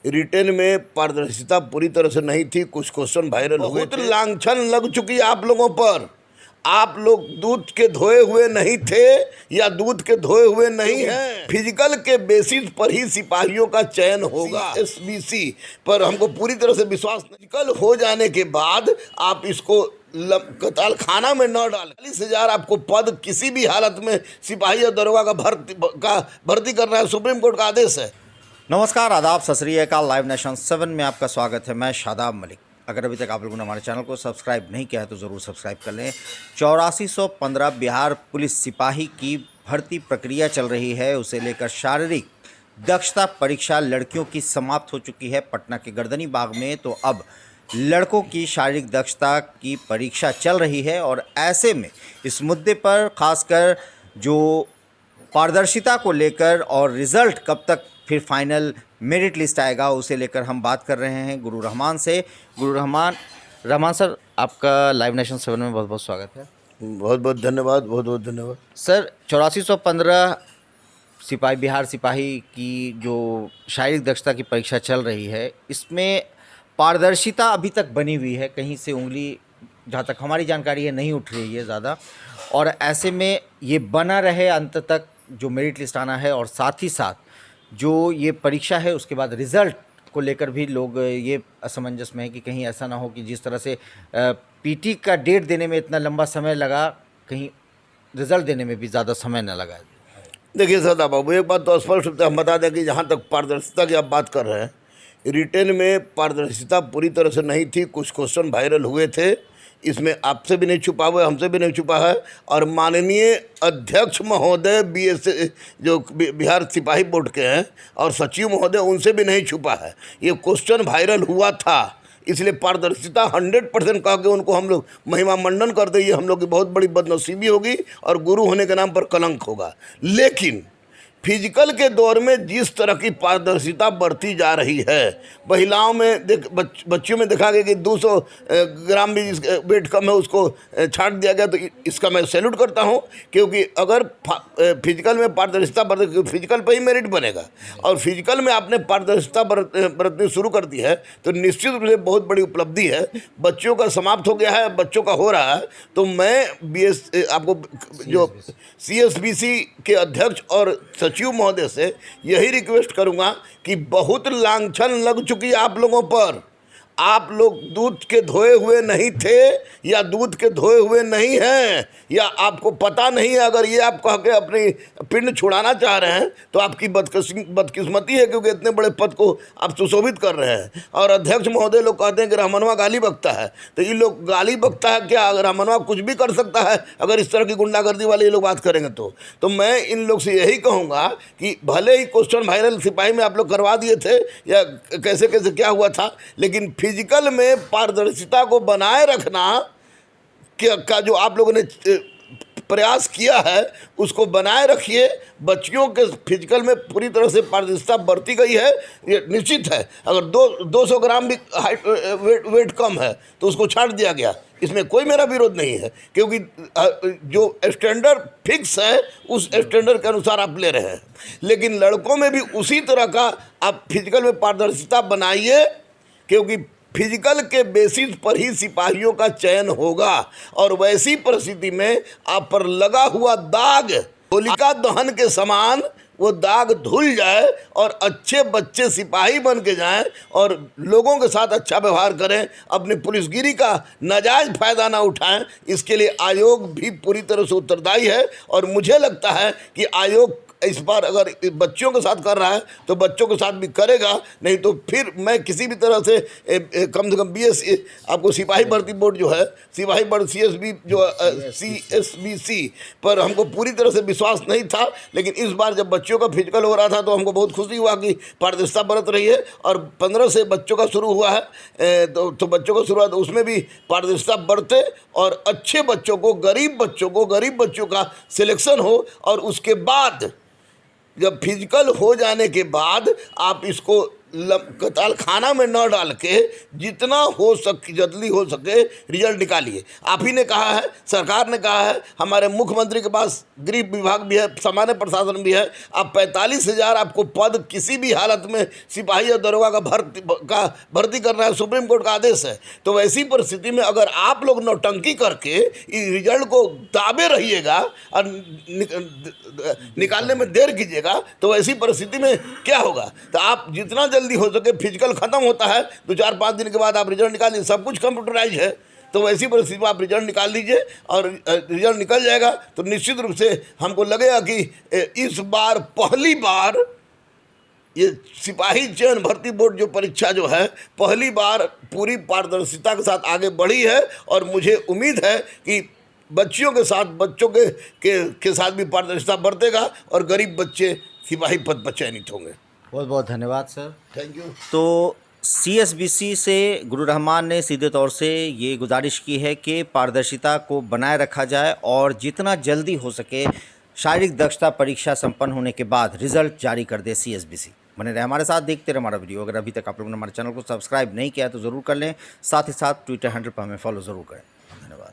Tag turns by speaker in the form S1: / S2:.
S1: Retain में पारदर्शिता पूरी तरह से नहीं थी। कुछ क्वेश्चन वायरल हुए थे। बहुत लांछन लग चुकी आप लोगों पर। आप लोग दूध के धोए हुए नहीं थे या दूध के धोए हुए नहीं हैं। फिजिकल के बेसिस पर ही सिपाहियों का चयन होगा। एसबीसी पर हमको पूरी तरह से विश्वास नहीं। फिजिकल हो जाने के बाद आप इसको कताल खाना में न डालें। 40,000 आपको पद किसी भी हालत में सिपाही और दरोगा का भर्ती करना है। सुप्रीम कोर्ट का आदेश है।
S2: नमस्कार, आदाब, सत श्री अकाल। लाइव नेशन 7 में आपका स्वागत है। मैं शादाब मलिक। अगर अभी तक आप लोगों ने हमारे चैनल को सब्सक्राइब नहीं किया है तो ज़रूर सब्सक्राइब कर लें। 8415 बिहार पुलिस सिपाही की भर्ती प्रक्रिया चल रही है। उसे लेकर शारीरिक दक्षता परीक्षा लड़कियों की समाप्त हो चुकी है पटना के गर्दनी बाग में। तो अब लड़कों की शारीरिक दक्षता की परीक्षा चल रही है और ऐसे में इस मुद्दे पर खासकर जो पारदर्शिता को लेकर और रिज़ल्ट कब तक फिर फाइनल मेरिट लिस्ट आएगा उसे लेकर हम बात कर रहे हैं गुरु रहमान से। गुरु रहमान सर, आपका लाइव नेशन 7 में बहुत बहुत स्वागत है।
S1: बहुत बहुत धन्यवाद, बहुत बहुत धन्यवाद
S2: सर। 8415 सिपाही बिहार सिपाही की जो शारीरिक दक्षता की परीक्षा चल रही है, इसमें पारदर्शिता अभी तक बनी हुई है। कहीं से उंगली, जहाँ तक हमारी जानकारी है, नहीं उठ रही है ज़्यादा। और ऐसे में ये बना रहे अंत तक जो मेरिट लिस्ट आना है, और साथ ही साथ जो ये परीक्षा है उसके बाद रिज़ल्ट को लेकर भी लोग ये असमंजस में है कि कहीं ऐसा ना हो कि जिस तरह से पीटी का डेट देने में इतना लंबा समय लगा, कहीं रिज़ल्ट देने में भी ज़्यादा समय न लगा।
S1: देखिए सदा बाबू, एक बात तो स्पष्ट रूप से हम बता दें कि जहाँ तक पारदर्शिता की आप बात कर रहे हैं, रिटेन में पारदर्शिता पूरी तरह से नहीं थी। कुछ क्वेश्चन वायरल हुए थे। इसमें आपसे भी नहीं छुपा हुआ है, हमसे भी नहीं छुपा है। और माननीय अध्यक्ष महोदय जो बिहार सिपाही बोर्ड के हैं और सचिव महोदय, उनसे भी नहीं छुपा है। ये क्वेश्चन वायरल हुआ था, इसलिए पारदर्शिता 100% कह के उनको हम लोग महिमा मंडन कर दें। ये हम लोग की बहुत बड़ी बदनसीबी होगी और गुरु होने के नाम पर कलंक होगा। लेकिन फिजिकल के दौर में जिस तरह की पारदर्शिता बढ़ती जा रही है, महिलाओं में बच्चियों में देखा गया कि 200 ग्राम भी वेट कम है उसको छाट दिया गया। तो इसका मैं सैल्यूट करता हूं, क्योंकि अगर फिजिकल में पारदर्शिता बढ़े, फिजिकल पर ही मेरिट बनेगा। और फिजिकल में आपने पारदर्शिता बरतनी शुरू कर दी है तो निश्चित रूप से बहुत बड़ी उपलब्धि है। बच्चों का समाप्त हो गया है, बच्चों का हो रहा है। तो मैं आपको जो CSBC के अध्यक्ष और सचिव महोदय से यही रिक्वेस्ट करूंगा कि बहुत लांछन लग चुकी आप लोगों पर। आप लोग दूध के धोए हुए नहीं थे या दूध के धोए हुए नहीं हैं, या आपको पता नहीं है। अगर ये आप कह के अपनी पिंड छुड़ाना चाह रहे हैं तो आपकी बदकिस्मती है, क्योंकि इतने बड़े पद को आप सुशोभित कर रहे हैं। और अध्यक्ष महोदय लोग कहते हैं कि रहमानुआ गाली बकता है, तो ये लोग गाली बकता है क्या? रहमानुआ कुछ भी कर सकता है अगर इस तरह की गुंडागर्दी वाले ये लोग बात करेंगे तो मैं इन लोग से यही कहूँगा कि भले ही क्वेश्चन वायरल सिपाही में आप लोग करवा दिए थे या कैसे कैसे क्या हुआ था, लेकिन फिजिकल में पारदर्शिता को बनाए रखना का जो आप लोगों ने प्रयास किया है उसको बनाए रखिए। बच्चियों के फिजिकल में पूरी तरह से पारदर्शिता बढ़ती गई है, ये निश्चित है। अगर 200 ग्राम भी वेट कम है तो उसको छाट दिया गया, इसमें कोई मेरा विरोध नहीं है, क्योंकि जो स्टैंडर्ड फिक्स है उस स्टैंडर्ड के अनुसार आप ले रहे हैं। लेकिन लड़कों में भी उसी तरह का आप फिजिकल में पारदर्शिता बनाइए, क्योंकि फिजिकल के बेसिस पर ही सिपाहियों का चयन होगा। और वैसी परिस्थिति में आप पर लगा हुआ दाग होलिका दहन के समान वो दाग धुल जाए और अच्छे बच्चे सिपाही बन के जाएं और लोगों के साथ अच्छा व्यवहार करें, अपनी पुलिसगिरी का नाजायज़ फ़ायदा ना उठाएं। इसके लिए आयोग भी पूरी तरह से उत्तरदायी है। और मुझे लगता है कि आयोग इस बार अगर बच्चों के साथ कर रहा है तो बच्चों के साथ भी करेगा, नहीं तो फिर मैं किसी भी तरह से कम से कम आपको सिपाही भर्ती बोर्ड जो है, सिपाही बोर्ड CSBC पर हमको पूरी तरह से विश्वास नहीं था। लेकिन इस बार जब बच्चों का फिजिकल हो रहा था तो हमको बहुत खुशी हुआ कि पारदर्शिता बरत रही है। और 15 से बच्चों का शुरू हुआ है तो बच्चों का शुरुआत उसमें भी पारदर्शिता बढ़ते और अच्छे बच्चों को, गरीब बच्चों का सिलेक्शन हो। और उसके बाद जब फिजिकल हो जाने के बाद आप इसको कताल खाना में न डाल के जितना हो सके जल्दी हो सके रिजल्ट निकालिए। आप ही ने कहा है, सरकार ने कहा है, हमारे मुख्यमंत्री के पास गृह विभाग भी है, सामान्य प्रशासन भी है। अब 45,000 आपको पद किसी भी हालत में सिपाही या दरोगा का भर्ती करना है, सुप्रीम कोर्ट का आदेश है। तो वैसी परिस्थिति में अगर आप लोग नौटंकी करके इस रिजल्ट को दाबे रहिएगा और निकालने में देर कीजिएगा तो ऐसी परिस्थिति में क्या होगा। तो आप जितना जल्दी हो सके, फिजिकल खत्म होता है तो 4-5 दिन के बाद आप रिजल्ट निकालिए, सब कुछ कंप्यूटराइज है। तो वैसी परिस्थिति में आप रिजल्ट निकाल लीजिए और रिजल्ट निकल जाएगा तो निश्चित रूप से हमको लगेगा कि इस बार पहली बार ये सिपाही चयन भर्ती बोर्ड जो परीक्षा जो है पहली बार पूरी पारदर्शिता के साथ आगे बढ़ी है। और मुझे उम्मीद है कि बच्चियों के साथ बच्चों के साथ भी पारदर्शिता बरतेगा और गरीब बच्चे सिपाही पद पर चयनित होंगे।
S2: बहुत बहुत धन्यवाद सर।
S1: Thank you.
S2: तो CSBC से गुरु रहमान ने सीधे तौर से ये गुजारिश की है कि पारदर्शिता को बनाए रखा जाए और जितना जल्दी हो सके शारीरिक दक्षता परीक्षा संपन्न होने के बाद रिजल्ट जारी कर दे CSBC। बने रहे हमारे साथ, देखते रहे हमारा वीडियो। अगर अभी तक आप लोगों ने हमारे चैनल को सब्सक्राइब नहीं किया तो ज़रूर कर लें, साथ ही साथ ट्विटर हैंडल पर हमें फॉलो ज़रूर करें। धन्यवाद।